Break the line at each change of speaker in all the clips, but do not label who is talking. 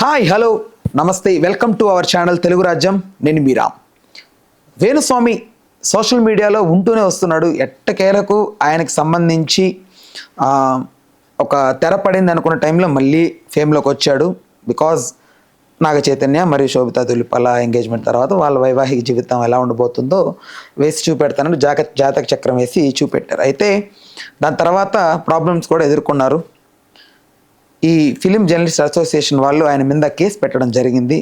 Hi hello నమస్తే welcome to our channel Telugu రాజ్యం. నేను మీరా. వేణుస్వామి సోషల్ మీడియాలో ఉంటూనే వస్తున్నాడు. ఎట్టకేలకు ఆయనకు సంబంధించి ఒక తెర పడింది అనుకున్న టైంలో మళ్ళీ ఫేమ్లోకి వచ్చాడు. బికాజ్ నాగ చైతన్య మరియు శోభితా దులిపాల ఎంగేజ్మెంట్ తర్వాత వాళ్ళ వైవాహిక జీవితం ఎలా ఉండబోతుందో వేసి చూపెడతానని జాతక చక్రం వేసి చూపెట్టారు. అయితే దాని తర్వాత ప్రాబ్లమ్స్ కూడా ఎదుర్కొన్నారు. ఈ ఫిలిం జర్నలిస్ట్ అసోసియేషన్ వాళ్ళు ఆయన మీద కేసు పెట్టడం జరిగింది.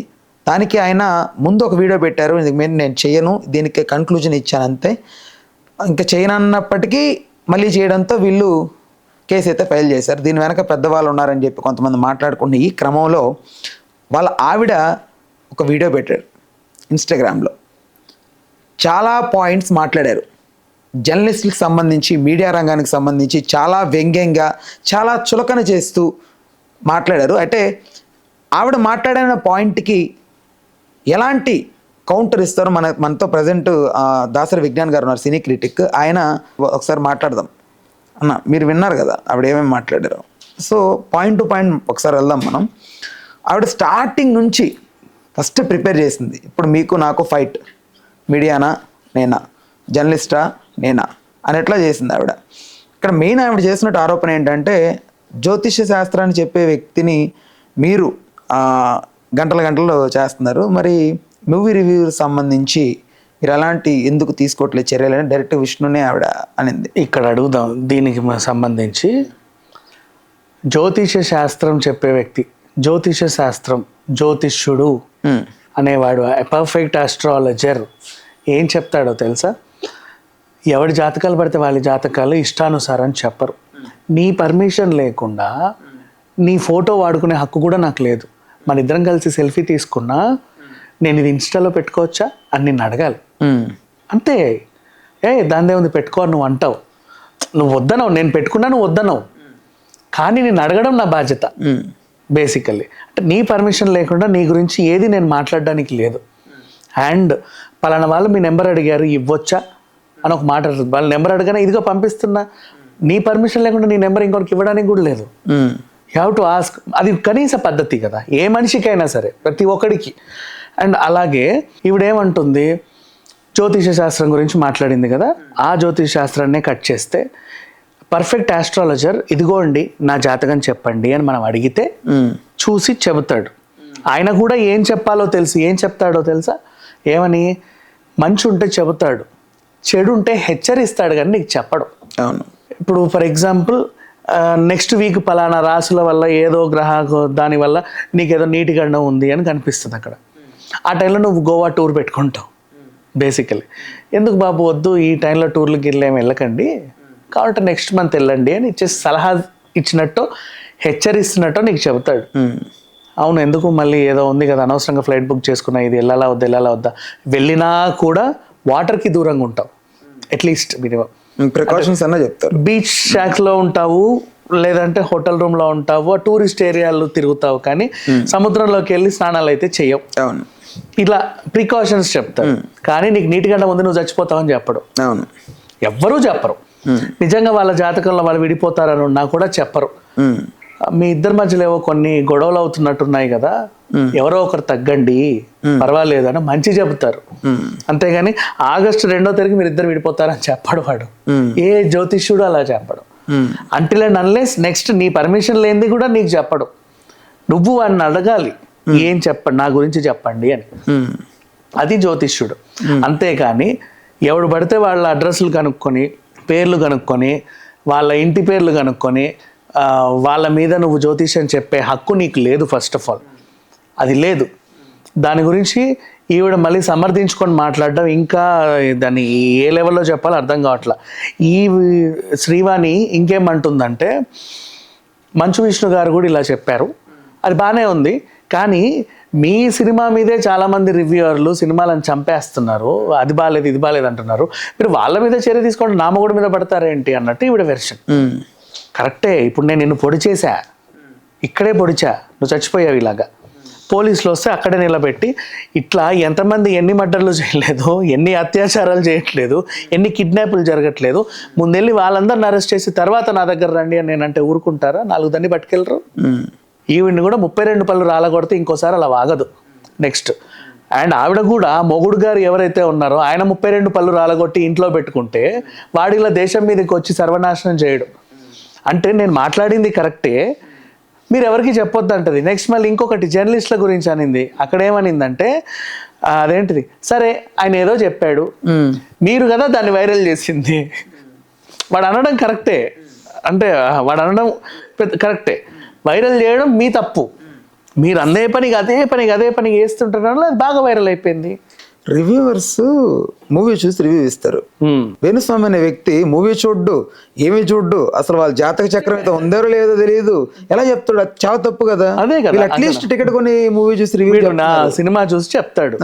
దానికి ఆయన ముందు ఒక వీడియో పెట్టారు, ఇందుకు మీద నేను చేయను, దీనికి కన్క్లూజన్ ఇచ్చాను అంతే, ఇంకా చేయనన్నప్పటికీ మళ్ళీ చేయడంతో వీళ్ళు కేసు అయితే ఫైల్ చేశారు. దీని వెనక పెద్దవాళ్ళు ఉన్నారని చెప్పి కొంతమంది మాట్లాడుకున్న ఈ క్రమంలో వాళ్ళ ఆవిడ ఒక వీడియో పెట్టారు ఇన్స్టాగ్రామ్లో. చాలా పాయింట్స్ మాట్లాడారు. జర్నలిస్టులకు సంబంధించి, మీడియా రంగానికి సంబంధించి చాలా వ్యంగ్యంగా, చాలా చులకన చేస్తూ మాట్లాడారు. అంటే ఆవిడ మాట్లాడిన పాయింట్కి ఎలాంటి కౌంటర్ ఇస్తారో మనతో ప్రజెంట్ దాసరి విజ్ఞాన్ గారు ఉన్నారు, సినీ క్రిటిక్. ఆయన ఒకసారి మాట్లాడదాం. అన్న, మీరు విన్నారు కదా ఆవిడ ఏమేమి మాట్లాడారు. సో పాయింట్ టు పాయింట్ ఒకసారి వెళ్దాం మనం. ఆవిడ స్టార్టింగ్ నుంచి ఫస్ట్ ప్రిపేర్ చేసింది. ఇప్పుడు మీకు నాకు ఫైట్, మీడియానా నేనా, జర్నలిస్టా నేనా అనేట్లా చేసింది ఆవిడ. ఇక్కడ మెయిన్ ఆవిడ చేసినట్టు ఆరోపణ ఏంటంటే, జ్యోతిష్య శాస్త్రాన్ని చెప్పే వ్యక్తిని మీరు గంటలు చేస్తున్నారు, మరి మూవీ రివ్యూ సంబంధించి మీరు అలాంటి ఎందుకు తీసుకోవట్లేదు చర్యలని డైరెక్ట్ విష్ణునే ఆవిడ అనింది.
ఇక్కడ అడుగుదాం దీనికి సంబంధించి. జ్యోతిష శాస్త్రం చెప్పే వ్యక్తి, జ్యోతిష శాస్త్రం, జ్యోతిష్యుడు అనేవాడు, పర్ఫెక్ట్ ఆస్ట్రాలజర్ ఏం చెప్తాడో తెలుసా? ఎవడి జాతకాలు పడితే వాళ్ళ జాతకాలు ఇష్టానుసారం చెప్పరు. నీ పర్మిషన్ లేకుండా నీ ఫోటో వాడుకునే హక్కు కూడా నాకు లేదు. మన ఇద్దరం కలిసి సెల్ఫీ తీసుకున్నా నేను ఇది ఇన్స్టాలో పెట్టుకోవచ్చా అని నిన్ను అడగాలి అంతే. దాని ఉంది పెట్టుకో నువ్వు అంటావు, నువ్వు వద్దనవు, నేను పెట్టుకున్నా నువ్వు వద్దనవు, కానీ నేను అడగడం నా బాధ్యత బేసికల్లీ. అంటే నీ పర్మిషన్ లేకుండా నీ గురించి ఏది నేను మాట్లాడడానికి లేదు. అండ్ పలానా వాళ్ళు మీ నెంబర్ అడిగారు ఇవ్వచ్చా అని ఒక మాట, వాళ్ళ నెంబర్ అడగానే ఇదిగో పంపిస్తున్నా, నీ పర్మిషన్ లేకుండా నీ నెంబర్ ఇంకొకరికి ఇవ్వడానికి కూడా లేదు. You have to ask. అది కనీస పద్ధతి కదా ఏ మనిషికైనా సరే, ప్రతి ఒక్కడికి. అండ్ అలాగే ఈవిడేమంటుంది, జ్యోతిష శాస్త్రం గురించి మాట్లాడింది కదా, ఆ జ్యోతిష శాస్త్రాన్నే కట్ చేస్తే పర్ఫెక్ట్ ఆస్ట్రాలజర్ ఇదిగోండి నా జాతకం చెప్పండి అని మనం అడిగితే చూసి చెబుతాడు. ఆయన కూడా ఏం చెప్పాలో తెలుసు. ఏం చెప్తాడో తెలుసా? ఏమని? మంచి ఉంటే చెబుతాడు, చెడు ఉంటే హెచ్చరిస్తాడు, కానీ నీకు చెప్పడు.
అవును.
ఇప్పుడు ఫర్ ఎగ్జాంపుల్ నెక్స్ట్ వీక్ పలానా రాసుల వల్ల ఏదో గ్రహ దానివల్ల నీకేదో నీటి గండం ఉంది అని కనిపిస్తుంది అక్కడ. ఆ టైంలో నువ్వు గోవా టూర్ పెట్టుకుంటావు. బేసికలీ ఎందుకు బాబు వద్దు, ఈ టైంలో టూర్లు గిర్లు ఏమి వెళ్ళకండి, కాబట్టి నెక్స్ట్ మంత్ వెళ్ళండి అని ఇచ్చేసి సలహా ఇచ్చినట్టు హెచ్చరిస్తున్నట్టు నీకు చెబుతాడు. అవును, ఎందుకు మళ్ళీ ఏదో ఉంది కదా, అనవసరంగా ఫ్లైట్ బుక్ చేసుకున్నా, ఇది వెళ్ళాలా వద్దా, వెళ్ళినా కూడా వాటర్కి దూరంగా ఉంటావు, అట్లీస్ట్ మినిమం
ప్రికాషన్స్ అన్నా చెప్తారు.
బీచ్ షాక్లో ఉంటావు, లేదంటే హోటల్ రూమ్లో ఉంటావు, టూరిస్ట్ ఏరియాలో తిరుగుతావు, కానీ సముద్రంలోకి వెళ్ళి స్నానాలు అయితే చెయ్యవు.
అవును.
ఇలా ప్రికాషన్స్ చెప్తారు, కానీ నీకు నీటికంటే ముందు నువ్వు చచ్చిపోతావని చెప్పడు.
అవును.
ఎవ్వరూ చెప్పరు. నిజంగా వాళ్ళ జాతకంలో వాళ్ళు విడిపోతారని ఉన్నా కూడా చెప్పరు. మీ ఇద్దరి మధ్యలో ఏవో కొన్ని గొడవలు అవుతున్నట్టున్నాయి కదా, ఎవరో ఒకరు తగ్గండి పర్వాలేదు అని మంచి చెబుతారు. అంతేగాని ఆగస్టు 2వ తారీఖు మీరు ఇద్దరు విడిపోతారని చెప్పడు వాడు. ఏ జ్యోతిష్యుడు అలా చెప్పడు. అంటిల్ అండ్ అన్లెస్ నెక్స్ట్ నీ పర్మిషన్ లేనిది కూడా నీకు చెప్పడు. నువ్వు వాడిని అడగాలి, ఏం చెప్పండి నా గురించి చెప్పండి అని. అది జ్యోతిష్యుడు. అంతేకాని ఎవడు పడితే వాళ్ళ అడ్రస్లు కనుక్కొని, పేర్లు కనుక్కొని, వాళ్ళ ఇంటి పేర్లు కనుక్కొని వాళ్ళ మీద నువ్వు జ్యోతిష్యం చెప్పే హక్కు నీకు లేదు. ఫస్ట్ ఆఫ్ ఆల్ అది లేదు. దాని గురించి ఈవిడ మళ్ళీ సమర్థించుకొని మాట్లాడడం ఇంకా దాన్ని ఏ లెవెల్లో చెప్పాలో అర్థం కావట్లా. ఈ శ్రీవాణి ఇంకేమంటుందంటే, మంచు విష్ణు గారు కూడా ఇలా చెప్పారు, అది బాగానే ఉంది, కానీ మీ సినిమా మీదే చాలామంది రివ్యూవర్లు సినిమాలను చంపేస్తున్నారు, అది బాగాలేదు ఇది బాగాలేదు అంటున్నారు, మీరు వాళ్ళ మీద చర్య తీసుకోండి, నా మొగుడు మీద పడతారేంటి అన్నట్టు ఈవిడ వెర్షన్. కరెక్టే, ఇప్పుడు నేను నిన్ను పొడి చేశా, ఇక్కడే పొడిచా, నువ్వు చచ్చిపోయావు, ఇలాగా పోలీసులు వస్తే అక్కడే నిలబెట్టి ఇట్లా ఎంతమంది ఎన్ని మర్డర్లు చేయలేదు, ఎన్ని అత్యాచారాలు చేయట్లేదు, ఎన్ని కిడ్నాపులు జరగట్లేదు, ముందెళ్ళి వాళ్ళందరిని అరెస్ట్ చేసి తర్వాత నా దగ్గర రండి అని నేనంటే ఊరుకుంటారా? 4 దాన్ని పట్టుకెళ్ళరు. ఈవిడ్ని కూడా 32 పళ్ళు రాలగొడితే ఇంకోసారి అలా వాగదు. నెక్స్ట్ అండ్ ఆవిడ కూడా మొగుడు గారు ఎవరైతే ఉన్నారో ఆయన 32 పళ్ళు రాలగొట్టి ఇంట్లో పెట్టుకుంటే వాడిలా దేశం మీదకి వచ్చి సర్వనాశనం చేయడు. అంటే నేను మాట్లాడింది కరెక్టే, మీరు ఎవరికి చెప్పొద్దు అంటది. నెక్స్ట్ మళ్ళీ ఇంకొకటి జర్నలిస్టుల గురించి అనింది. అక్కడ ఏమనిందంటే అదేంటిది, సరే ఆయన ఏదో చెప్పాడు, మీరు కదా దాన్ని వైరల్ చేసింది. వాడు అనడం కరెక్టే, అంటే వాడు అనడం కరెక్టే, వైరల్ చేయడం మీ తప్పు. మీరు అదే పని చేస్తుంటారు, అది బాగా వైరల్ అయిపోయింది.
రివ్యూవర్స్ మూవీ చూసి రివ్యూ ఇస్తారు. వేణుస్వామి అనే వ్యక్తి మూవీ చూడ్డు, ఏమి చూడ్డు, అసలు వాళ్ళ జాతక చక్రం అయితే ఉందో లేదో తెలియదు, ఎలా చెప్తాడు? అది చాలా తప్పు కదా.
అదే కదా,
అట్లీస్ట్ టికెట్ కొని మూవీ చూసి రివ్యూ
సినిమా చూసి చెప్తాడు,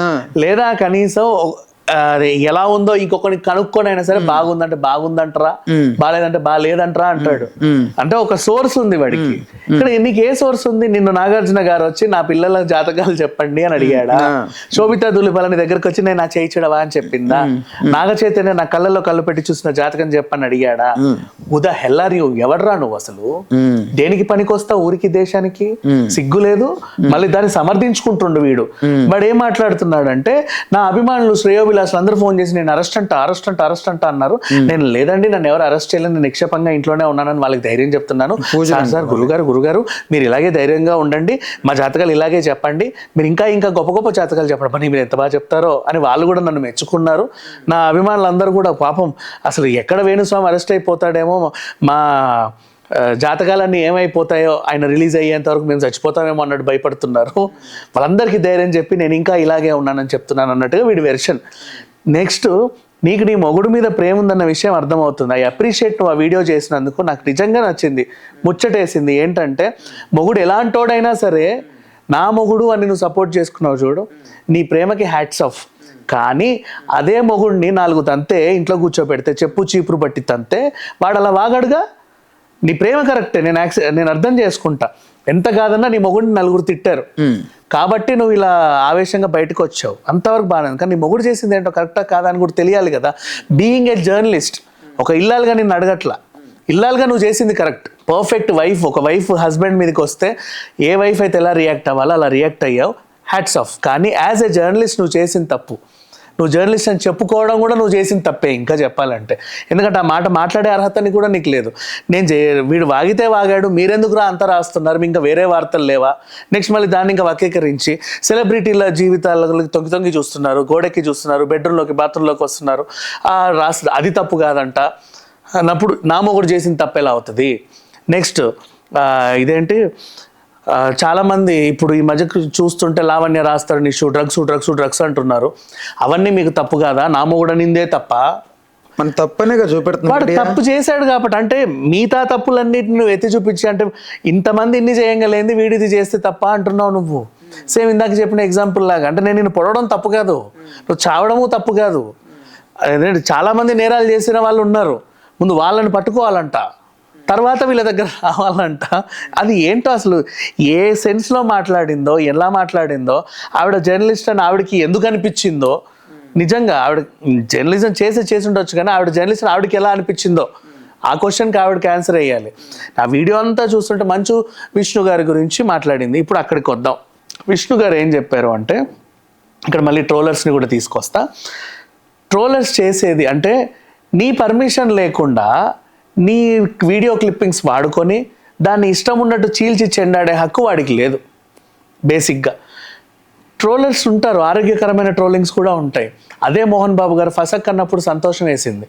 లేదా కనీసం ఎలా ఉందో ఇంకొకరికి కనుక్కొని అయినా సరే బాగుందంటే బాగుందంటరా, బాగాలేదంటే బాగాలేదంటరా అంటాడు. అంటే ఒక సోర్స్ ఉంది వాడికి. ఇక్కడ నీకు ఏ సోర్స్ ఉంది? నిన్ను నాగార్జున గారు వచ్చి నా పిల్లల జాతకాలు చెప్పండి అని అడిగాడా? శోభితా ధూళిపాల నీ దగ్గరకు వచ్చి నేను నా చేయించడవా అని చెప్పిందా? నాగ చైతన్య నా కళ్ళల్లో కళ్ళు పెట్టి చూసిన జాతకం చెప్పని అడిగాడా? ఉదా హెల్లార్ యూ, ఎవడరా నువ్వు అసలు? దేనికి పనికొస్తా ఊరికి దేశానికి? సిగ్గు లేదు. మళ్ళీ దాన్ని సమర్థించుకుంటుండు వీడు. వాడు ఏం మాట్లాడుతున్నాడు అంటే, నా అభిమానులు శ్రేయోభిలాషులు అందరూ ఫోన్ చేసి నేను అరెస్ట్ అంట అన్నారు. నేను లేదండి, నన్ను ఎవరు అరెస్ట్ చేయలేదు, నేను నిక్షేపంగా ఇంట్లోనే ఉన్నానని వాళ్ళకి ధైర్యం చెప్తున్నాను. సార్ గురుగారు మీరు ఇలాగే ధైర్యంగా ఉండండి, మా జాతకాలు ఇలాగే చెప్పండి, మీరు ఇంకా గొప్ప జాతకాలు చెప్పండి, పని మీరు ఎంత బాగా చెప్తారో అని వాళ్ళు కూడా నన్ను మెచ్చుకున్నారు. నా అభిమానులు అందరూ కూడా పాపం అసలు ఎక్కడ వేణుస్వామి అరెస్ట్ అయిపోతాడేమో, మా జాతకాలన్నీ ఏమైపోతాయో ఆయన రిలీజ్ అయ్యేంత వరకు మేము చచ్చిపోతామేమో అన్నట్టు భయపడుతున్నారు. వాళ్ళందరికీ ధైర్యం చెప్పి నేను ఇంకా ఇలాగే ఉన్నానని చెప్తున్నాను అన్నట్టుగా వీడి వెర్షన్. నెక్స్ట్, నీకు నీ మొగుడు మీద ప్రేమ ఉందన్న విషయం అర్థమవుతుంది. ఐ అప్రిషియేట్ నువ్వు ఆ వీడియో చేసినందుకు, నాకు నిజంగా నచ్చింది, ముచ్చటేసింది. ఏంటంటే మొగుడు ఎలాంటోడైనా సరే నా మొగుడు అని నువ్వు సపోర్ట్ చేసుకున్నావు చూడు, నీ ప్రేమకి హ్యాట్స్ ఆఫ్. కానీ అదే మొగుడిని 4 తంతే ఇంట్లో కూర్చోబెడితే, చెప్పు చీపురు బట్టి తంతే వాడు అలా వాగడుగా. నీ ప్రేమ కరెక్టే, నేను అర్థం చేసుకుంటా. ఎంత కాదన్నా నీ మొగుడిని 4 తిట్టారు కాబట్టి నువ్వు ఇలా ఆవేశంగా బయటకు వచ్చావు, అంతవరకు బాగానే. కానీ నీ మొగుడు చేసింది ఏంటో కరెక్టా కాదా అని కూడా తెలియాలి కదా. బీయింగ్ ఏ జర్నలిస్ట్, ఒక ఇల్లాలుగా నిన్ను అడగట్లా, ఇల్లాలుగా నువ్వు చేసింది కరెక్ట్. పర్ఫెక్ట్ వైఫ్, ఒక వైఫ్ హస్బెండ్ మీదకి వస్తే ఏ వైఫ్ అయితే ఎలా రియాక్ట్ అవ్వాలో అలా రియాక్ట్ అయ్యావు, హ్యాట్స్ ఆఫ్. కానీ యాజ్ ఎ జర్నలిస్ట్ నువ్వు చేసిన తప్పు. నువ్వు జర్నలిస్ట్ అని చెప్పుకోవడం కూడా నువ్వు చేసిన తప్పే ఇంకా చెప్పాలంటే. ఎందుకంటే ఆ మాట మాట్లాడే అర్హతని కూడా నీకు లేదు. వీడు వాగితే వాగాడు, మీరెందుకు అంతా రాస్తున్నారు, ఇంకా వేరే వార్తలు లేవా? నెక్స్ట్ మళ్ళీ దాన్ని ఇంకా వక్రీకరించి సెలబ్రిటీల జీవితాలకు తొంగి చూస్తున్నారు, గోడెక్కి చూస్తున్నారు, బెడ్రూమ్లోకి బాత్రూంలోకి వస్తున్నారు, అది తప్పు కాదంట అన్నప్పుడు నా మొగుడు చేసిన తప్పు ఎలా అవుతుంది? నెక్స్ట్ ఇదేంటి, చాలామంది ఇప్పుడు ఈ మధ్య చూస్తుంటే లావణ్య రాస్తారు నిషు డ్రగ్స్ అంటున్నారు. అవన్నీ మీకు తప్పు కాదా? నా మొగుడు నిందే తప్ప?
మన తప్పనేగా చూపెడుతున్నాడు.
వాడు తప్పు చేశాడు కాబట్టి, అంటే మిగతా తప్పులన్నిటిని నువ్వు ఎత్తి చూపించి, అంటే ఇంతమంది ఇన్ని చేయగలేంది వీడిది చేస్తే తప్ప అంటున్నావు నువ్వు. సేమ్ ఇందాక చెప్పిన ఎగ్జాంపుల్ లాగా, అంటే నేను నిన్ను పొడవడం తప్పు కాదు, నువ్వు చావడము తప్పు కాదు. అదేంటి, చాలామంది నేరాలు చేసిన వాళ్ళు ఉన్నారు, ముందు వాళ్ళని పట్టుకోవాలంట, తర్వాత వీళ్ళ దగ్గర రావాలంట. అది ఏంటో అసలు ఏ సెన్స్లో మాట్లాడిందో, ఎలా మాట్లాడిందో, ఆవిడ జర్నలిస్ట్ అని ఆవిడకి ఎందుకు అనిపించిందో, నిజంగా ఆవిడ జర్నలిజం చేసి ఉండొచ్చు, కానీ ఆవిడ జర్నలిస్ట్ అని ఆవిడకి ఎలా అనిపించిందో ఆ క్వశ్చన్కి ఆవిడకి ఆన్సర్ వేయాలి. ఆ వీడియో అంతా చూస్తుంటే మంచు విష్ణు గారి గురించి మాట్లాడింది. ఇప్పుడు అక్కడికి వద్దాం. విష్ణు గారు ఏం చెప్పారు అంటే, ఇక్కడ మళ్ళీ ట్రోలర్స్ని కూడా తీసుకొస్తా. ట్రోలర్స్ చేసేది అంటే నీ పర్మిషన్ లేకుండా నీ వీడియో క్లిప్పింగ్స్ వాడుకొని దాన్ని ఇష్టం ఉన్నట్టు చీల్చి చెండాడే హక్కు వాడికి లేదు. బేసిక్గా ట్రోలర్స్ ఉంటారు, ఆరోగ్యకరమైన ట్రోలింగ్స్ కూడా ఉంటాయి. అదే మోహన్ బాబు గారు ఫసక్ అన్నప్పుడు సంతోషం వేసింది,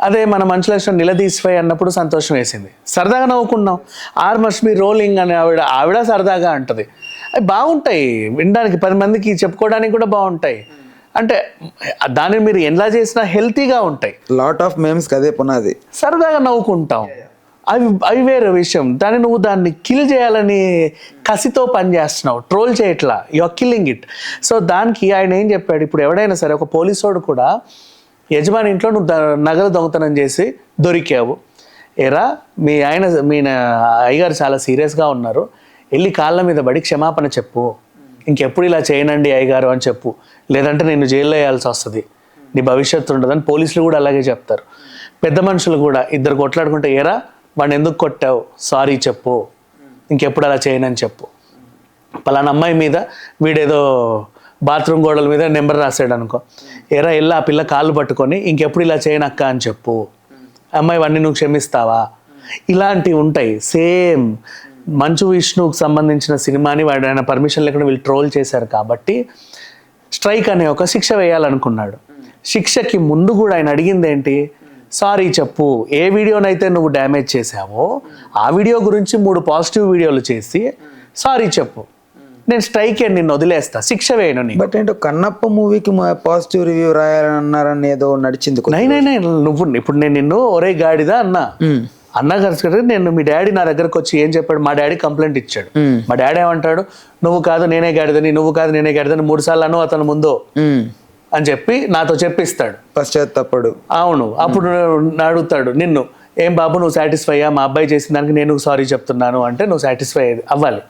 అదే మన మంచు లక్ష్మణ్ నిలదీసిపోయి అన్నప్పుడు సంతోషం వేసింది, సరదాగా నవ్వుకున్నాం. ఆర్ మస్ట్ బి రోలింగ్ అని ఆవిడ సరదాగా అంటది. అవి బాగుంటాయి, వినడానికి 10 మందికి చెప్పుకోవడానికి కూడా బాగుంటాయి. అంటే దాన్ని మీరు ఎలా చేసినా హెల్తీగా ఉంటాయి.
లాట్ ఆఫ్ మేమ్స్ అదే పునాది,
సరదాగా నవ్వుకుంటాం. అవి వేరే విషయం. దాన్ని కిల్ చేయాలని కసితో పనిచేస్తున్నావు, ట్రోల్ చేయట్లా, you are killing it. So దానికి ఆయన ఏం చెప్పాడు, ఇప్పుడు ఎవడైనా సరే, ఒక పోలీసోడు కూడా యజమాని ఇంట్లో నువ్వు నగలు దొంగతనం చేసి దొరికావు, ఏరా మీ అయ్యగారు చాలా సీరియస్గా ఉన్నారు, వెళ్ళి కాళ్ళ మీద పడి క్షమాపణ చెప్పు, ఇంకెప్పుడు ఇలా చేయనండి అయ్యగారు అని చెప్పు, లేదంటే నేను జైల్లో వేయాల్సి వస్తుంది, నీ భవిష్యత్తు ఉండదని పోలీసులు కూడా అలాగే చెప్తారు. పెద్ద మనుషులు కూడా 2 కొట్లాడుకుంటే, ఏరా వాడిని ఎందుకు కొట్టావు, సారీ చెప్పు, ఇంకెప్పుడు అలా చేయనని చెప్పు. పలానా అమ్మాయి మీద వీడేదో బాత్రూమ్ గోడల మీద నెంబర్ రాసాడు అనుకో, ఎరా వెళ్ళి ఆ పిల్ల కాళ్ళు పట్టుకొని ఇంకెప్పుడు ఇలా చేయనక్క అని చెప్పు. అమ్మాయి వాడిని నువ్వు క్షమిస్తావా? ఇలాంటివి ఉంటాయి. సేమ్ మంచు విష్ణువుకి సంబంధించిన సినిమాని వాడు ఆయన పర్మిషన్ లేకుండా వీళ్ళు ట్రోల్ చేశారు కాబట్టి స్ట్రైక్ అనే ఒక శిక్ష వేయాలనుకున్నాడు. శిక్షకి ముందు కూడా ఆయన అడిగింది ఏంటి? సారీ చెప్పు. ఏ వీడియోనైతే నువ్వు డ్యామేజ్ చేసావో ఆ వీడియో గురించి 3 పాజిటివ్ వీడియోలు చేసి సారీ చెప్పు, నేను స్ట్రైక్ నిన్ను వదిలేస్తా, శిక్ష వేయను నీకు.
బట్ ఏంటో కన్నప్ప మూవీకి పాజిటివ్ రివ్యూ రాయాలని అన్నారని ఏదో నడిచింది.
నువ్వు ఇప్పుడు నేను నిన్ను ఒరే గాడిదా అన్నా కలిసి నేను మీ డాడీ నా దగ్గరకు వచ్చి ఏం చెప్పాడు? మా డాడీ కంప్లైంట్ ఇచ్చాడు. మా డాడీ ఏమంటాడు? నువ్వు కాదు నేనే గాడిదని, నువ్వు కాదు నేనే గాడిదని 3 సార్లు అను అతను ముందు అని చెప్పి నాతో చెప్పిస్తాడు.
పశ్చాత్తపడు.
అవును. అప్పుడు అడుగుతాడు నిన్ను, ఏం బాబు నువ్వు సాటిస్ఫై అయ్యా? మా అబ్బాయి చేసిన దానికి నేను సారీ చెప్తున్నాను అంటే నువ్వు సాటిస్ఫై అవ్వాలి.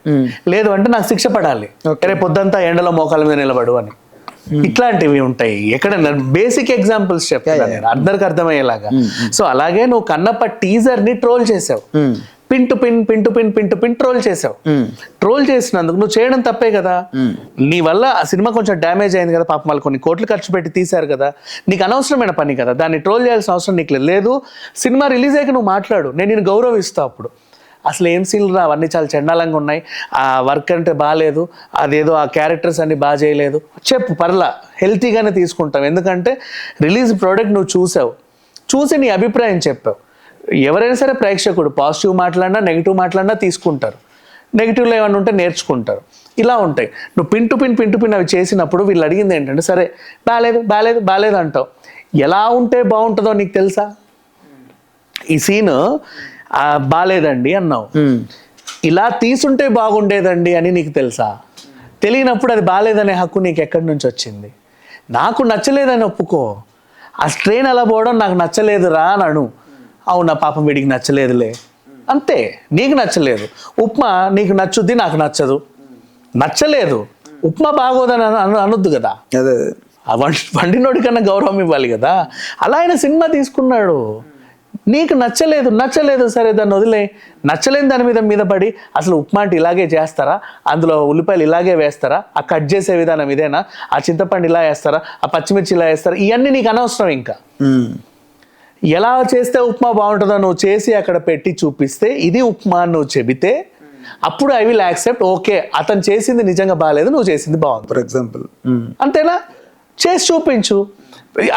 లేదు అంటే నాకు శిక్ష పడాలి. రేపు పొద్దంతా ఎండలో మోకాల మీద నిలబడు అని. ఇట్లాంటివి ఉంటాయి. ఎక్కడైనా బేసిక్ ఎగ్జాంపుల్స్ చెప్తాను అందరికి అర్థమయ్యేలాగా. సో అలాగే నువ్వు కన్నప్ప టీజర్ ని ట్రోల్ చేసావు, పిన్ టు పిన్ ట్రోల్ చేసావు. ట్రోల్ చేసినందుకు నువ్వు చేయడం తప్పే కదా. నీ వల్ల ఆ సినిమా కొంచెం డ్యామేజ్ అయింది కదా, పాపం వాళ్ళు కొన్ని కోట్లు ఖర్చు పెట్టి తీశారు కదా, నీకు అనవసరమైన పని కదా, దాన్ని ట్రోల్ చేయాల్సిన అవసరం నీకు లేదు. సినిమా రిలీజ్ అయ్యాక నువ్వు మాట్లాడు, నేను నిన్ను గౌరవిస్తా. అప్పుడు అసలు ఏం సీన్లు రా, అవన్నీ చాలా చండాలంగా ఉన్నాయి, ఆ వర్క్ అంటే బాగాలేదు, అదేదో ఆ క్యారెక్టర్స్ అన్ని బాగా చేయలేదు చెప్పు, పర్లా హెల్తీగానే తీసుకుంటాం. ఎందుకంటే రిలీజ్ ప్రోడక్ట్ నువ్వు చూసి నీ అభిప్రాయం చెప్పావు. ఎవరైనా సరే ప్రేక్షకుడు పాజిటివ్ మాట్లాడినా నెగిటివ్ మాట్లాడినా తీసుకుంటారు, నెగిటివ్లో ఏమైనా ఉంటే నేర్చుకుంటారు. ఇలా ఉంటాయి. నువ్వు పిన్ టు పిన్ అవి చేసినప్పుడు వీళ్ళు అడిగింది ఏంటంటే, సరే బాలేదు అంటావు. ఎలా ఉంటే బాగుంటుందో నీకు తెలుసా? ఈ సీన్ బాలేదండి అన్నావు, ఇలా తీసుంటే బాగుండేదండి అని నీకు తెలుసా? తెలియనప్పుడు అది బాలేదనే హక్కు నీకు ఎక్కడి నుంచి వచ్చింది? నాకు నచ్చలేదని ఒప్పుకో. ఆ ట్రైన్ అలా పోవడం నాకు నచ్చలేదురా అని అను. అవునా, పాపం వీడికి నచ్చలేదులే, అంతే. నీకు నచ్చలేదు ఉప్మా, నీకు నచ్చుద్ది, నాకు నచ్చలేదు ఉప్మా బాగోదని అనొద్దు కదా. వండినోడి కన్నా గౌరవం ఇవ్వాలి కదా. అలా ఆయన సినిమా తీసుకున్నాడు. నీకు నచ్చలేదు సరే దాన్ని వదిలే. నచ్చలేని దాని మీద పడి అసలు ఉప్మా అంటే ఇలాగే చేస్తారా, అందులో ఉల్లిపాయలు ఇలాగే వేస్తారా, ఆ కట్ చేసే విధానం ఇదేనా, ఆ చింతపండు ఇలా వేస్తారా, ఆ పచ్చిమిర్చి ఇలా వేస్తారా, ఇవన్నీ నీకు అనవసరం. ఇంకా ఎలా చేస్తే ఉప్మా బాగుంటుందో నువ్వు చేసి అక్కడ పెట్టి చూపిస్తే ఇది ఉప్మా నువ్వు చెబితే అప్పుడు ఐ విల్ యాక్సెప్ట్. ఓకే, అతను చేసింది నిజంగా బాగాలేదు, నువ్వు చేసింది బాగుంది,
ఫర్ ఎగ్జాంపుల్.
అంతేనా? చేసి చూపించు.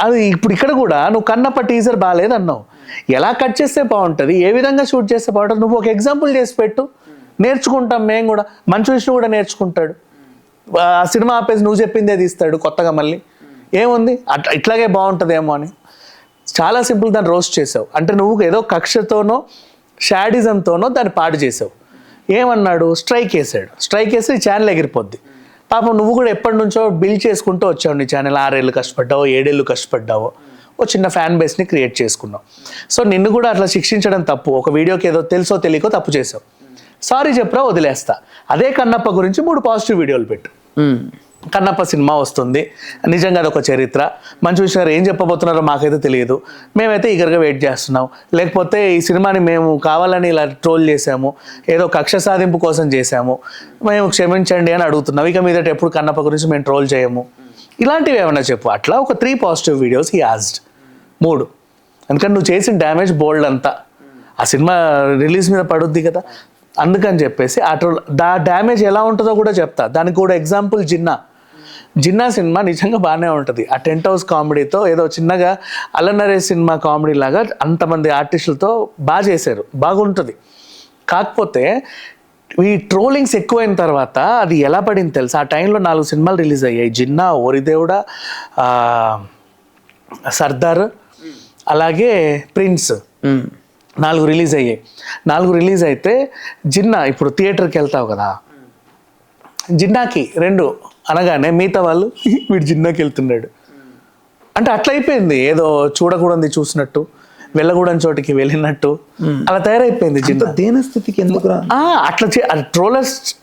అది ఇప్పుడు ఇక్కడ కూడా నువ్వు కన్నప్ప టీజర్ బాగాలేదు అన్నావు. ఎలా కట్ చేస్తే బాగుంటుంది, ఏ విధంగా షూట్ చేస్తే బాగుంటుంది, నువ్వు ఒక ఎగ్జాంపుల్ చేసి పెట్టు, నేర్చుకుంటాం మేము కూడా. మంచు విష్ణు కూడా నేర్చుకుంటాడు. ఆ సినిమా ఆపేసి నువ్వు చెప్పిందే తీస్తాడు కొత్తగా. మళ్ళీ ఏముంది ఇట్లాగే బాగుంటుందేమో అని. చాలా సింపుల్, దాన్ని రోస్ట్ చేసావు. అంటే నువ్వు ఏదో కక్షతోనో షాడిజంతోనో దాన్ని పాడు చేసావు. ఏమన్నాడు? స్ట్రైక్ వేసి ఈ ఛానల్ ఎగిరిపోద్ది. పాపం నువ్వు కూడా ఎప్పటి నుంచో బిల్డ్ చేసుకుంటూ వచ్చావు నీ ఛానల్. 6 ఏళ్ళు కష్టపడ్డావో 7 ఏళ్ళు కష్టపడ్డావో ఓ చిన్న ఫ్యాన్ బేస్ని క్రియేట్ చేసుకున్నావు. సో నిన్ను కూడా అట్లా శిక్షించడం తప్పు. ఒక వీడియోకి ఏదో తెలుసో తెలియకో తప్పు చేసావు, సారీ చెప్పరా వదిలేస్తా. అదే కన్నప్ప గురించి 3 పాజిటివ్ వీడియోలు పెట్టు. కన్నప్ప సినిమా వస్తుంది, నిజంగా అదొక చరిత్ర. మంచు విష్ణు గారు ఏం చెప్పబోతున్నారో మాకైతే తెలియదు, మేమైతే ఈగర్గా వెయిట్ చేస్తున్నాం. లేకపోతే ఈ సినిమాని మేము కావాలని ఇలా ట్రోల్ చేసాము, ఏదో కక్ష సాధింపు కోసం చేశాము, మేము క్షమించండి అని అడుగుతున్నాం. ఇక మీదట ఎప్పుడు కన్నప్ప గురించి మేము ట్రోల్ చేయము, ఇలాంటివి ఏమన్నా చెప్పు. అట్లా ఒక 3 పాజిటివ్ వీడియోస్ హీ యాజ్డ్. 3. ఎందుకంటే నువ్వు చేసిన డ్యామేజ్ బోల్డ్ అంతా ఆ సినిమా రిలీజ్ మీద పడుద్ది కదా, అందుకని చెప్పేసి ఆ డ్యామేజ్ ఎలా ఉంటుందో కూడా చెప్తా. దానికి కూడా ఎగ్జాంపుల్ జిన్నా సినిమా నిజంగా బాగానే ఉంటుంది. ఆ టెంట్ హౌస్ కామెడీతో ఏదో చిన్నగా అల్లనరేష్ సినిమా కామెడీ లాగా అంతమంది ఆర్టిస్టులతో బాగా చేశారు, బాగుంటుంది. కాకపోతే ఈ ట్రోలింగ్స్ ఎక్కువైన తర్వాత అది ఎలా పడింది తెలుసా? ఆ టైంలో 4 సినిమాలు రిలీజ్ అయ్యాయి. జిన్నా, ఓరిదేవుడా, సర్దార్, అలాగే ప్రిన్స్, 4 రిలీజ్ అయ్యాయి. 4 రిలీజ్ అయితే జిన్నా ఇప్పుడు థియేటర్కి వెళ్తావు కదా, జిన్నాకి 2 అనగానే మిగతా వాళ్ళు వీడు జిన్నాకి వెళ్తున్నాడు అంటే అట్లా అయిపోయింది. ఏదో చూడకూడదు చూసినట్టు, వెళ్ళకూడని చోటికి వెళ్ళినట్టు అలా తయారైపోయింది జిన్నా.
దేనస్థితికి ఎందుకు
అట్లా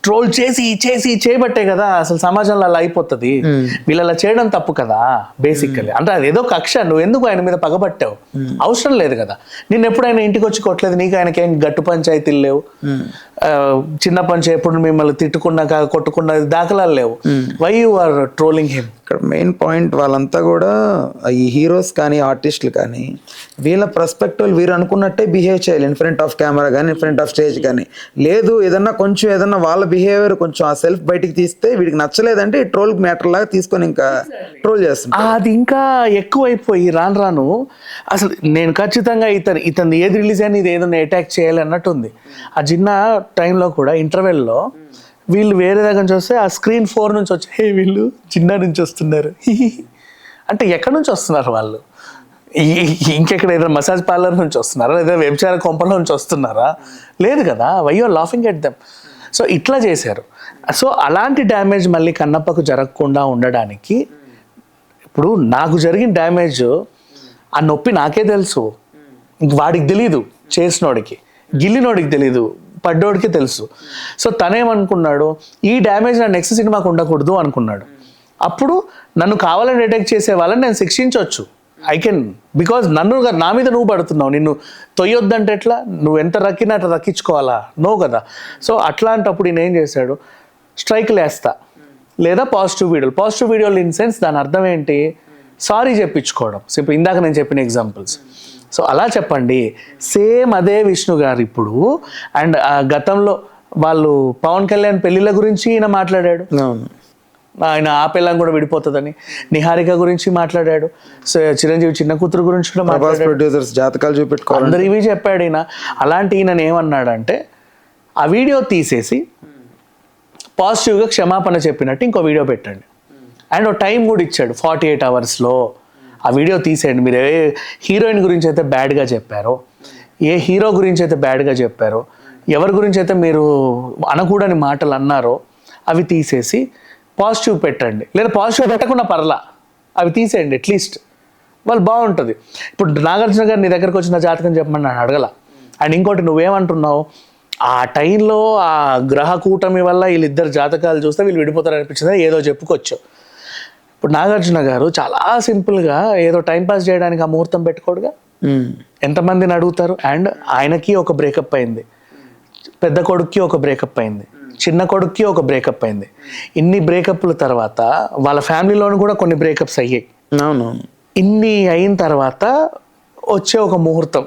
ట్రోల్ చేసి చేయబట్టే కదా అసలు సమాజంలో అలా అయిపోతుంది. వీళ్ళు అలా చేయడం తప్పు కదా బేసికల్లీ. అంటే అది ఏదో కక్ష, నువ్వు ఎందుకు ఆయన మీద పగబట్టావు? అవసరం లేదు కదా. నిన్ను ఎప్పుడైనా ఇంటికి వచ్చి కొట్టలేదు, నీకు ఆయనకి ఏం గట్టు పంచాయతీలు లేవు. చిన్నప్పటి నుంచి ఎప్పుడు మిమ్మల్ని తిట్టుకున్నా కొట్టుకున్నా దాఖలాలు లేవు. Why you are trolling him?
ఇక్కడ మెయిన్ పాయింట్ వాళ్ళంతా కూడా ఈ హీరోస్ కానీ ఆర్టిస్టులు కానీ వీళ్ళ పర్స్పెక్టివ్ వీరు అనుకున్నట్టే బిహేవ్ చేయాలి ఇన్ ఫ్రంట్ ఆఫ్ కెమెరా కానీ ఇన్ ఫ్రంట్ ఆఫ్ స్టేజ్ కానీ. లేదు ఏదన్నా వాళ్ళ బిహేవియర్ కొంచెం ఆ సెల్ఫ్ బయటికి తీస్తే వీడికి నచ్చలేదంటే ఈ ట్రోల్ మ్యాటర్ లాగా తీసుకొని ఇంకా ట్రోల్ చేస్తుంటారు.
అది ఇంకా ఎక్కువైపోయి రాను అసలు నేను ఖచ్చితంగా ఇతను ఏది రిలీజ్ అయినా ఇది ఏదైనా అటాక్ చేయాలి అన్నట్టు ఉంది. ఆ చిన్న టైంలో కూడా ఇంటర్వెల్లో వీళ్ళు వేరే దగ్గర నుంచి వస్తే ఆ స్క్రీన్ 4 నుంచి వచ్చి హే వీళ్ళు చిన్న నుంచి వస్తున్నారు అంటే ఎక్కడి నుంచి వస్తున్నారు వాళ్ళు? ఇంకెక్కడ ఏదైనా మసాజ్ పార్లర్ నుంచి వస్తున్నారా, లేదా వ్యభిచార కొంపల నుంచి వస్తున్నారా? లేదు కదా. Why you are laughing at them? So ఇట్లా చేశారు. సో అలాంటి డ్యామేజ్ మళ్ళీ కన్నప్పకు జరగకుండా ఉండడానికి ఇప్పుడు నాకు జరిగిన డ్యామేజ్ ఆ నొప్పి నాకే తెలుసు, ఇంక వాడికి తెలీదు, చేసినోడికి గిల్లినోడికి తెలీదు, పడ్డోడికి తెలుసు. సో తనేమనుకున్నాడు, ఈ డ్యామేజ్ నా నెక్స్ట్ సినిమాకు ఉండకూడదు అనుకున్నాడు. అప్పుడు నన్ను కావాలని అటాక్ చేసే వాళ్ళని నేను శిక్షించవచ్చు. ఐ కెన్, బికాజ్ నా మీద నువ్వు పడుతున్నావు, నిన్ను తొయ్యొద్దంటే ఎట్లా? నువ్వు ఎంత రక్కినా అట్లా రక్కించుకోవాలా? నో కదా. సో అట్లాంటప్పుడు ఈయన ఏం చేశాడు, స్ట్రైక్లు వేస్తా లేదా పాజిటివ్ వీడియోలు ఇన్ సెన్స్ దాని అర్థం ఏంటి, సారీ చెప్పించుకోవడం. ఇప్పుడు ఇందాక నేను చెప్పిన ఎగ్జాంపుల్స్. సో అలా చెప్పండి. సేమ్ అదే విష్ణు గారు ఇప్పుడు అండ్ గతంలో వాళ్ళు పవన్ కళ్యాణ్ పెళ్ళిళ్ళ గురించి ఈయన మాట్లాడాడు. ఆయన ఆ పిల్లం కూడా విడిపోతుందని. నిహారిక గురించి మాట్లాడాడు. సో చిరంజీవి చిన్న కూతురు గురించి కూడా మాట్లాడాడు.
ప్రొడ్యూసర్స్ జాతకాలు చూపెట్టుకోవాలి
అందరు ఇవి చెప్పాడు ఈయన. అలాంటి ఈయన ఏమన్నాడంటే ఆ వీడియో తీసేసి పాజిటివ్గా క్షమాపణ చెప్పినట్టు ఇంకో వీడియో పెట్టండి అండ్ ఒక టైం కూడా ఇచ్చాడు 48 అవర్స్లో ఆ వీడియో తీసేయండి. మీరు ఏ హీరోయిన్ గురించి అయితే బ్యాడ్గా చెప్పారో, ఏ హీరో గురించి అయితే బ్యాడ్గా చెప్పారో, ఎవరి గురించి అయితే మీరు అనకూడని మాటలు అన్నారో అవి తీసేసి పాజిటివ్ పెట్టండి. లేదా పాజిటివ్ పెట్టకుండా పర్లా, అవి తీసేయండి అట్లీస్ట్. వాళ్ళు బాగుంటుంది. ఇప్పుడు నాగార్జున గారు నీ దగ్గరకు వచ్చిన జాతకం చెప్పమని నేను అడగల. అండ్ ఇంకోటి నువ్వేమంటున్నావు, ఆ టైంలో ఆ గ్రహ కూటమి వల్ల వీళ్ళిద్దరు జాతకాలు చూస్తే వీళ్ళు విడిపోతారు అనిపించింది, ఏదో చెప్పుకోవచ్చు. ఇప్పుడు నాగార్జున గారు చాలా సింపుల్గా ఏదో టైంపాస్ చేయడానికి ఆ ముహూర్తం పెట్టుకోడుగా. ఎంతమందిని అడుగుతారు? అండ్ ఆయనకి ఒక బ్రేకప్ అయింది, పెద్ద కొడుక్కి ఒక బ్రేకప్ అయింది, చిన్న కొడుక్కి ఒక బ్రేకప్ అయింది. ఇన్ని బ్రేకప్ల తర్వాత వాళ్ళ ఫ్యామిలీలోనూ కూడా కొన్ని బ్రేకప్స్ అయ్యాయి.
అవునవును.
ఇన్ని అయిన తర్వాత వచ్చే ఒక ముహూర్తం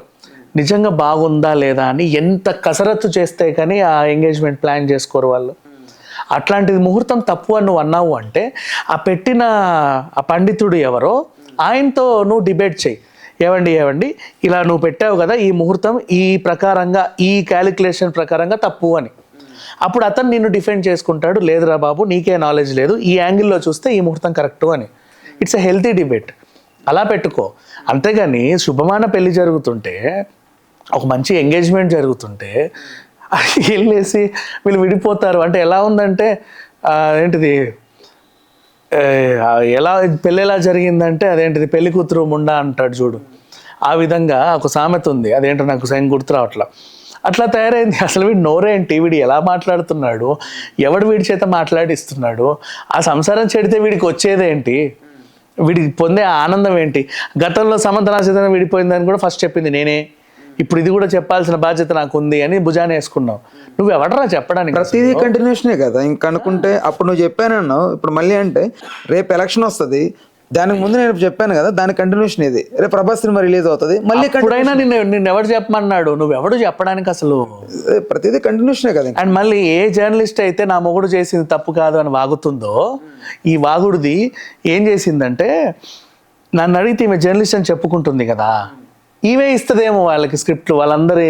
నిజంగా బాగుందా లేదా అని ఎంత కసరత్తు చేస్తే కానీ ఆ ఎంగేజ్మెంట్ ప్లాన్ చేసుకోరు వాళ్ళు. అట్లాంటిది ముహూర్తం తప్పు అని నువ్వు అన్నావు అంటే ఆ పెట్టిన ఆ పండితుడు ఎవరో ఆయనతో నువ్వు డిబేట్ చేయి. ఏవండి ఇలా నువ్వు పెట్టావు కదా ఈ ముహూర్తం ఈ ప్రకారంగా ఈ క్యాలిక్యులేషన్ ప్రకారంగా తప్పు అని. అప్పుడు అతను నిన్ను డిఫెండ్ చేసుకుంటాడు, లేదురా బాబు నీకే నాలెడ్జ్ లేదు, ఈ యాంగిల్లో చూస్తే ఈ ముహూర్తం కరెక్టు అని. It's a healthy debate. అలా పెట్టుకో. అంతేగాని శుభమాన పెళ్లి జరుగుతుంటే, ఒక మంచి ఎంగేజ్మెంట్ జరుగుతుంటే వెళ్ళేసి వీళ్ళు విడిపోతారు అంటే ఎలా ఉందంటే ఏంటిది, ఎలా పెళ్ళి ఎలా జరిగిందంటే అదేంటిది పెళ్లి కూతురు ముండా అంటాడు చూడు, ఆ విధంగా ఒక సామెత ఉంది. అదేంటో నాకు సైన్ గుర్తు రావట్లా. అట్లా తయారైంది. అసలు వీడు నోరేంటి, వీడు ఎలా మాట్లాడుతున్నాడు, ఎవడు వీడి చేత మాట్లాడిస్తున్నాడు, ఆ సంసారం చెడితే వీడికి వచ్చేదేంటి, వీడికి పొందే ఆనందం ఏంటి. గతంలో సమంత నాశనం విడిపోయిందని కూడా ఫస్ట్ చెప్పింది నేనే, ఇప్పుడు ఇది కూడా చెప్పాల్సిన బాధ్యత నాకు ఉంది అని భుజాన్ని వేసుకున్నావు. నువ్వు ఎవడరా చెప్పడానికి?
ప్రతిదీ కంటిన్యూషనే కదా. ఇంకా అనుకుంటే అప్పుడు నువ్వు చెప్పానన్నావు, ఇప్పుడు మళ్ళీ అంటే రేపు ఎలక్షన్ వస్తుంది, దానికి ముందు నేను చెప్పాను కదా దాని కంటిన్యూషన్ ఇది. రేపు ప్రభాస్ సినిమా రిలీజ్ అవుతుంది, మళ్ళీ
ఎప్పుడైనా నిన్ను ఎవడు చెప్పమన్నాడు? నువ్వెవడు చెప్పడానికి అసలు?
ప్రతిదీ కంటిన్యూషనే కదా.
అండ్ మళ్ళీ ఏ జర్నలిస్ట్ అయితే నా మొగుడు చేసింది తప్పు కాదు అని వాగుతుందో, ఈ వాగుడిది ఏం చేసిందంటే నన్ను అడిగితే ఈమె జర్నలిస్ట్ అని చెప్పుకుంటుంది కదా, ఈమె ఇస్తుందేమో వాళ్ళకి స్క్రిప్ట్లు, వాళ్ళందరి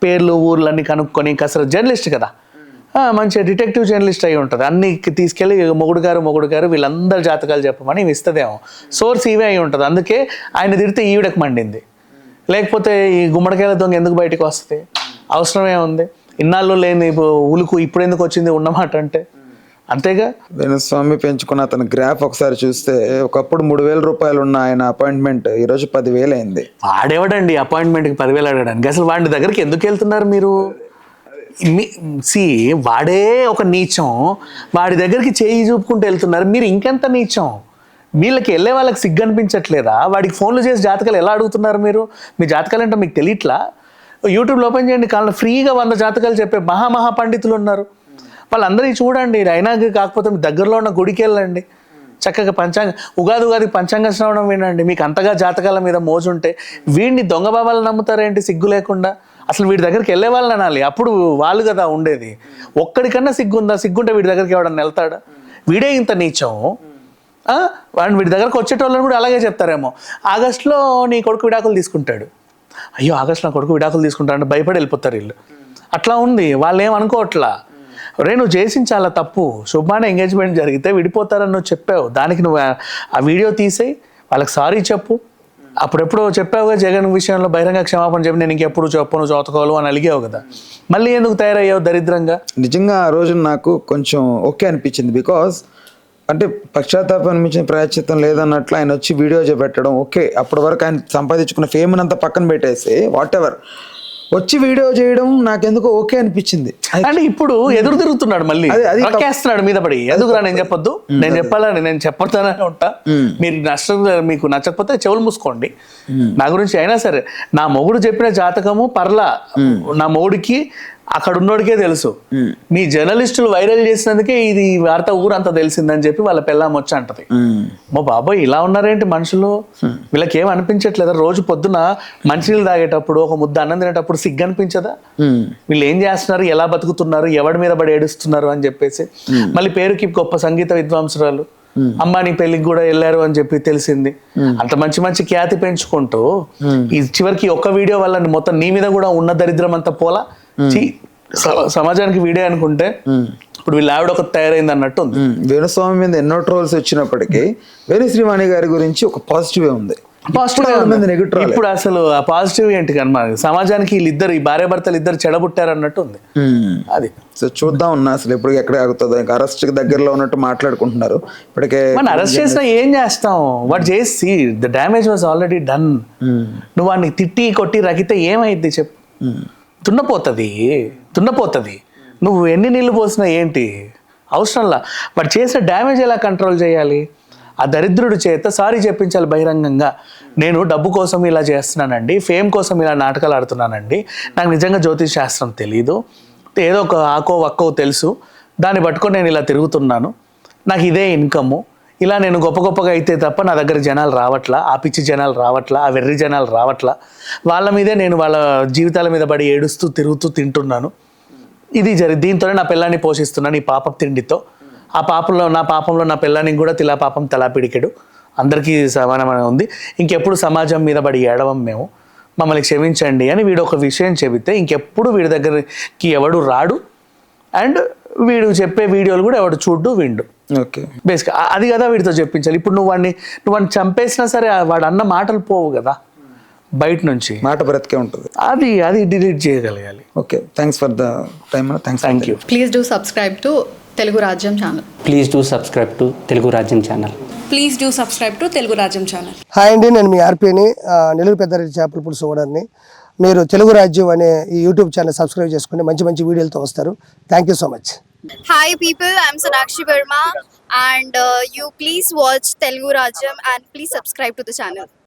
పేర్లు ఊర్లన్నీ కనుక్కొని కసరు జర్నలిస్ట్ కదా, మంచిగా డిటెక్టివ్ జర్నలిస్ట్ అయి ఉంటుంది. అన్ని తీసుకెళ్ళి మొగుడు గారు వీళ్ళందరి జాతకాలు చెప్పమని ఇవి ఇస్తుందేమో. సోర్స్ ఈవే అయి ఉంటుంది. అందుకే ఆయన తిడితే ఈవిడకు మండింది. లేకపోతే ఈ గుమ్మడికాయల దొంగ ఎందుకు బయటకు వస్తుంది? అవసరమే ఉంది. ఇన్నాళ్ళు లేని ఉలుకు ఇప్పుడు ఎందుకు వచ్చింది ఉన్నమాట అంటే అంతేగా.
వేణుస్వామి పెంచుకున్న అతని గ్రాఫ్ ఒకసారి చూస్తే ఒకప్పుడు 3,000 రూపాయలు ఉన్న ఆయన అపాయింట్మెంట్ ఈరోజు 10,000 అయింది.
వాడేవాడండి అపాయింట్మెంట్కి 10,000 అడగడానికి? అసలు వాడి దగ్గరికి ఎందుకు వెళ్తున్నారు మీరు? వాడే ఒక నీచం, వాడి దగ్గరికి చేయి చూపుకుంటూ వెళ్తున్నారు. మీరు ఇంకెంత నీచం? వీళ్ళకి వెళ్ళే వాళ్ళకి సిగ్గు అనిపించట్లేదా? వాడికి ఫోన్లు చేసి జాతకాలు ఎలా అడుగుతున్నారు మీరు? మీ జాతకాలు ఏంటో మీకు తెలియట్లా? యూట్యూబ్లో ఓపెన్ చేయండి, కాళ్ళ ఫ్రీగా 100 జాతకాలు చెప్పే మహా పండితులు ఉన్నారు. వాళ్ళందరికీ చూడండి. అయినా కాకపోతే మీ దగ్గరలో ఉన్న గుడికి వెళ్ళండి, చక్కగా ఉగాది పంచాంగ శ్రవణం వినండి. మీకు అంతగా జాతకాల మీద మోజుంటే వీడిని దొంగ బాబాలు నమ్ముతారేంటి సిగ్గు లేకుండా? అసలు వీడి దగ్గరికి వెళ్ళే వాళ్ళని అనాలి, అప్పుడు వాళ్ళు కదా ఉండేది. ఒక్కడికన్నా సిగ్గుందా? సిగ్గుంటే వీడి దగ్గరికి ఎవడన్నా వెళ్తాడా? వీడే ఇంత నీచం. వాడిని వీడి దగ్గరకు వచ్చేటోళ్ళని కూడా అలాగే చెప్తారేమో, ఆగస్టులో నీ కొడుకు విడాకులు తీసుకుంటాడు, అయ్యో ఆగస్టులో నా కొడుకు విడాకులు తీసుకుంటాడు అంటే భయపడి వెళ్ళిపోతారు వీళ్ళు. అట్లా ఉంది, వాళ్ళు ఏమనుకోవట్లా. రే నువ్వు చేసిన చాలా తప్పు, శుభ్మాన ఎంగేజ్మెంట్ జరిగితే విడిపోతారని నువ్వు చెప్పావు, దానికి నువ్వు ఆ వీడియో తీసేయి, వాళ్ళకి సారీ చెప్పు. అప్పుడెప్పుడు చెప్పావుగా జగన్ విషయంలో బహిరంగ క్షమాపణ చెప్పి నేను ఇంకెప్పుడు చెప్పను చదువుకోవాలి అని అలిగావు కదా, మళ్ళీ ఎందుకు తయారయ్యావు దరిద్రంగా?
నిజంగా ఆ రోజు నాకు కొంచెం ఓకే అనిపించింది. బికాజ్ అంటే పశ్చాత్తాపం అనిపించిన ప్రాయశ్చిత్తం లేదన్నట్లు ఆయన వచ్చి వీడియో పెట్టడం ఓకే. అప్పటి వరకు ఆయన సంపాదించుకున్న ఫేమ్ అంతా పక్కన పెట్టేసి వాట్ ఎవర్ వచ్చి వీడియో చేయడం నాకెందుకు ఓకే అనిపించింది.
అంటే ఇప్పుడు ఎదురు తిరుగుతున్నాడు, మళ్ళీ రక్కేస్తున్నాడు మీద పడి. ఎందుకురా నేను చెప్పొద్దు, నేను చెప్పాలని నేను చెప్పొద్దానే ఉంటా, మీకు నచ్చకపోతే చెవులు మూసుకోండి. నా గురించి అయినా సరే నా మొగుడు చెప్పిన జాతకము పర్లా, నా మొగుడికి అక్కడ ఉన్నోడికే తెలుసు. మీ జర్నలిస్టులు వైరల్ చేసినందుకే ఇది వార్త ఊరంతా తెలిసిందని చెప్పి వాళ్ళ పెళ్ళాం వచ్చి అంటది. మా బాబాయ్ ఇలా ఉన్నారేంటి మనుషులు? వీళ్ళకి ఏం అనిపించట్లేదా? రోజు పొద్దున మంచినీళ్ళు తాగేటప్పుడు ఒక ముద్ద అన్నం తినేటప్పుడు సిగ్గు అనిపించదా? వీళ్ళు ఏం చేస్తున్నారు, ఎలా బతుకుతున్నారు, ఎవడి మీద పడి ఏడుస్తున్నారు అని చెప్పేసి. మళ్ళీ పేరుకి గొప్ప సంగీత విద్వాంసురాలు, అంబానీ పెళ్లికి కూడా వెళ్ళారు అని చెప్పి తెలిసింది. అంత మంచి ఖ్యాతి పెంచుకుంటూ ఈ చివరికి ఒక్క వీడియో వల్ల మొత్తం నీ మీద కూడా ఉన్న దరిద్రం అంతా పోలా. సమాజానికి వీడియో అనుకుంటే ఇప్పుడు వీళ్ళ ఆవిడ ఒక తయారైంది అన్నట్టు ఉంది.
వేణుస్వామి మీద ఎన్నో ట్రోల్స్ వచ్చినప్పటికీ వేణు శ్రీవాణి గారి గురించి ఒక పాజిటివ్ ఉంది.
ఇప్పుడు అసలు ఆ పాజిటివ్ ఏంటి కనుమ, సమాజానికి వీళ్ళిద్దరు ఈ భార్య భర్తలు ఇద్దరు చెడబుట్టారు అన్నట్టు ఉంది. అది
సో చూద్దాం ఉన్నా అసలు ఎప్పుడు ఎక్కడ ఆగుతుందో. ఇంకా అరెస్ట్ దగ్గరలో ఉన్నట్టు మాట్లాడుకుంటున్నారు. ఇప్పటికే
మనం అరెస్ట్ చేసినా ఏం చేస్తాం, వాడు చేసి the damage was already done. నువ్వు వాడిని తిట్టి కొట్టి రగితే ఏమైంది చెప్పు? తున్నపోతుంది. నువ్వు ఎన్ని నీళ్ళు పోసినా ఏంటి అవసరంలా. వాడు చేసే డ్యామేజ్ ఎలా కంట్రోల్ చేయాలి? ఆ దరిద్రుడి చేత సారీ చెప్పించాలి బహిరంగంగా. నేను డబ్బు కోసం ఇలా చేస్తున్నానండి, ఫేమ్ కోసం ఇలా నాటకాలు ఆడుతున్నానండి, నాకు నిజంగా జ్యోతిష్ శాస్త్రం తెలీదు, ఏదో ఒక ఆకో వక్కో తెలుసు, దాన్ని పట్టుకొని నేను ఇలా తిరుగుతున్నాను, నాకు ఇదే ఇన్కము, ఇలా నేను గొప్పగా అయితే తప్ప నా దగ్గర జనాలు రావట్లా, ఆ పిచ్చి జనాలు రావట్లా, ఆ వెర్రి జనాలు రావట్లా, వాళ్ళ మీదే నేను వాళ్ళ జీవితాల మీద పడి ఏడుస్తూ తిరుగుతూ తింటున్నాను, ఇది దీంతోనే నా పిల్లాన్ని పోషిస్తున్నాను ఈ పాపం తిండితో. నా పాపంలో నా పిల్లానికి కూడా తిలా పాపం తలా పిడికెడు, అందరికీ సమానమైన ఉంది, ఇంకెప్పుడు సమాజం మీద పడి ఏడవం మేము, మమ్మల్ని క్షమించండి అని వీడు ఒక విషయం చెబితే ఇంకెప్పుడు వీడి దగ్గరికి ఎవడు రాడు, అండ్ వీడు చెప్పే వీడియోలు కూడా ఎవడు చూడ్డు విండు.
ఓకే,
బేసిక్గా అది కదా వీడితో చెప్పించాలి. ఇప్పుడు నువ్వు వాడిని చంపేసినా సరే వాడు అన్న మాటలు పోవు కదా బయట నుంచి,
మాట బ్రతికే ఉంటుంది.
అది డిలీట్ చేయగలగాలి.
Okay, thanks for the time.
Thank you.
Please do subscribe to Telugu Rajyam channel.
Please do subscribe to Telugu Rajyam channel.
Please do subscribe to Telugu Rajyam channel.
Hi అండి, నేను మీ ఆర్పీని, నెల్లూరు పెద్దారెడ్డి చేపల పులుసు ఓనర్ని. మీరు తెలుగు రాజ్యం అనే ఈ యూట్యూబ్ ఛానల్ సబ్స్క్రైబ్ చేసుకుని మంచి వీడియోలతో వస్తారు. Thank you so much.
Hi people, I'm Sonakshi Verma and you please watch Telugu Rajyam and please subscribe to the channel.